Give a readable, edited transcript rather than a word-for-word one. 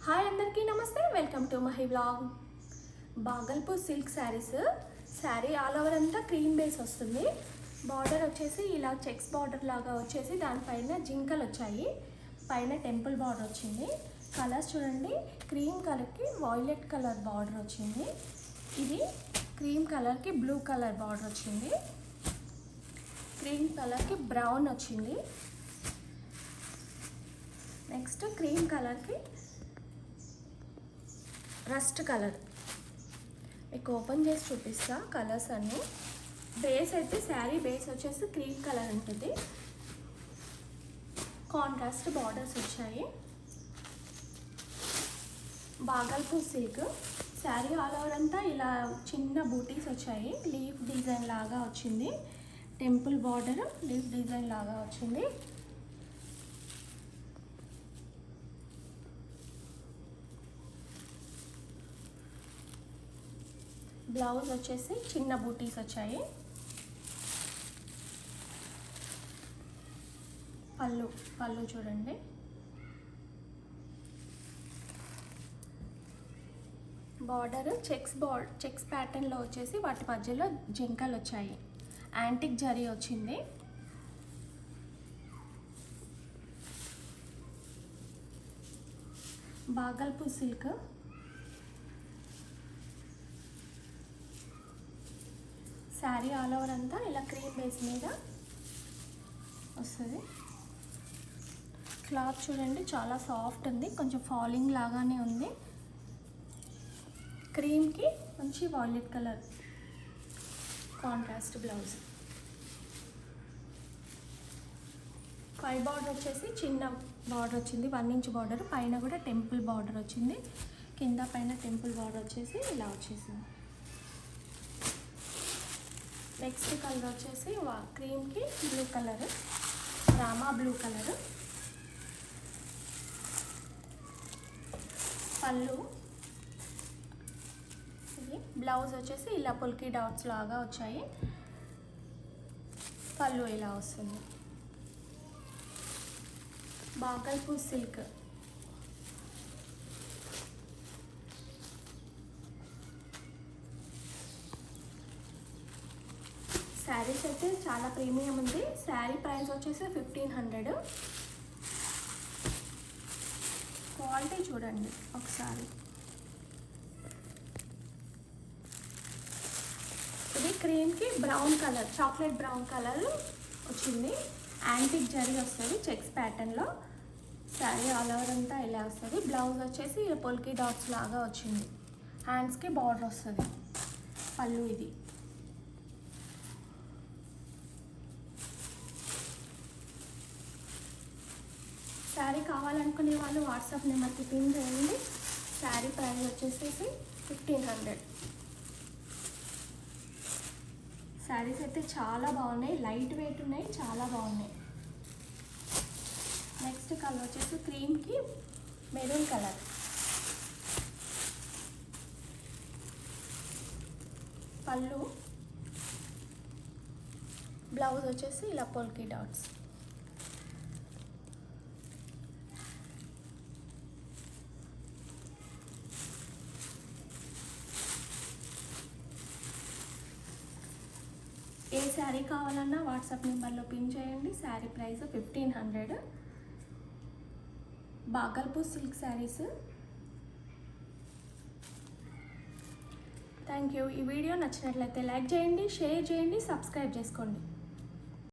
Hi అందరికీ నమస్తే, welcome to my vlog. Bhagalpur silk saris. Sari all over అంతా క్రీమ్ బేస్ వస్తుంది. బార్డర్ వచ్చేసి ఇలా చెక్స్ బార్డర్ లాగా వచ్చేసి దానిపైన జింకలు వచ్చాయి. పైన టెంపుల్ బార్డర్ వచ్చింది. కలర్స్ చూడండి, క్రీమ్ కలర్కి వాయిలెట్ కలర్ బార్డర్ వచ్చింది. ఇది క్రీమ్ కలర్కి బ్లూ కలర్ బార్డర్ వచ్చింది. క్రీమ్ కలర్కి బ్రౌన్ వచ్చింది. నెక్స్ట్ క్రీమ్ కలర్కి రస్ట్ కలర్. మీకు ఓపెన్ చేసి చూపిస్తా కలర్స్ అన్నీ. బేస్ అయితే శారీ బేస్ వచ్చేసి క్రీమ్ కలర్ ఉంటుంది. కాంట్రాస్ట్ బార్డర్స్ వచ్చాయి. Bhagalpur silk sari all over అంతా ఇలా చిన్న బూటీస్ వచ్చాయి. లీఫ్ డిజైన్ లాగా వచ్చింది. టెంపుల్ బార్డర్ లీఫ్ డిజైన్ లాగా వచ్చింది. బ్లౌజ్ వచ్చేసి చిన్న బూటీస్ వచ్చాయి. పళ్ళు చూడండి. బార్డర్ చెక్స్ ప్యాటర్న్లో వచ్చేసి వాటి మధ్యలో జింకలు వచ్చాయి. యాంటిక్ జరీ వచ్చింది. Bhagalpur silk. Sari all over అంతా ఇలా క్రీమ్ బేస్ మీద వస్తుంది. క్లాత్ చూడండి, చాలా సాఫ్ట్ ఉంది. కొంచెం ఫాలింగ్ లాగానే ఉంది. క్రీమ్కి మంచి వాయిలెట్ కలర్ కాంట్రాస్ట్ బ్లౌజ్. పై బార్డర్ వచ్చేసి చిన్న బార్డర్ వచ్చింది, 1 ఇంచ్ బార్డర్. పైన కూడా టెంపుల్ బార్డర్ వచ్చింది. కింద పైన టెంపుల్ బార్డర్ వచ్చేసి ఇలా వచ్చేసింది. నెక్స్ట్ కలర్ వచ్చేసి క్రీమ్కి blue colour, Rama blue colour. పళ్ళు. ఇది బ్లౌజ్ వచ్చేసి ఇలా పుల్కీ డాట్స్ లాగా వచ్చాయి. పళ్ళు ఇలా వస్తుంది. బాగల్పూర్ సిల్క్. శారీస్ అయితే చాలా ప్రీమియం ఉంది. శారీ ప్రైస్ వచ్చేసి 1500. క్వాలిటీ చూడండి ఒకసారి. ఇది క్రీమ్కి brown colour, chocolate brown colour వచ్చింది. యాంటిక్ జరీ వస్తుంది చెక్స్ ప్యాటర్న్లో. శారీ ఆల్ ఓవర్ అంతా ఇలా వస్తుంది. బ్లౌజ్ వచ్చేసి పొల్కీ డాట్స్ లాగా వచ్చింది. హ్యాండ్స్కి బార్డర్ వస్తుంది. పళ్ళు ఇది. శారీ కావాలనుకునే వాళ్ళు వాట్సాప్ నెంబర్కి పిన్ చేయండి. శారీ ప్రైస్ వచ్చేసి 1500. శారీస్ అయితే చాలా బాగున్నాయి, లైట్ వెయిట్ ఉన్నాయి, చాలా బాగున్నాయి. నెక్స్ట్ కలర్ వచ్చేసి క్రీమ్కి మెరూన్ కలర్. పళ్ళు. బ్లౌజ్ వచ్చేసి ఇలా పొల్కీ డాట్స్. ఏ శారీ కావాలన్నా వాట్సాప్ నెంబర్లో పిన్ చేయండి. Sari price 1500. Bhagalpur silk saris. Thank you. ఈ వీడియో నచ్చినట్లయితే లైక్ చేయండి, షేర్ చేయండి, సబ్స్క్రైబ్ చేసుకోండి.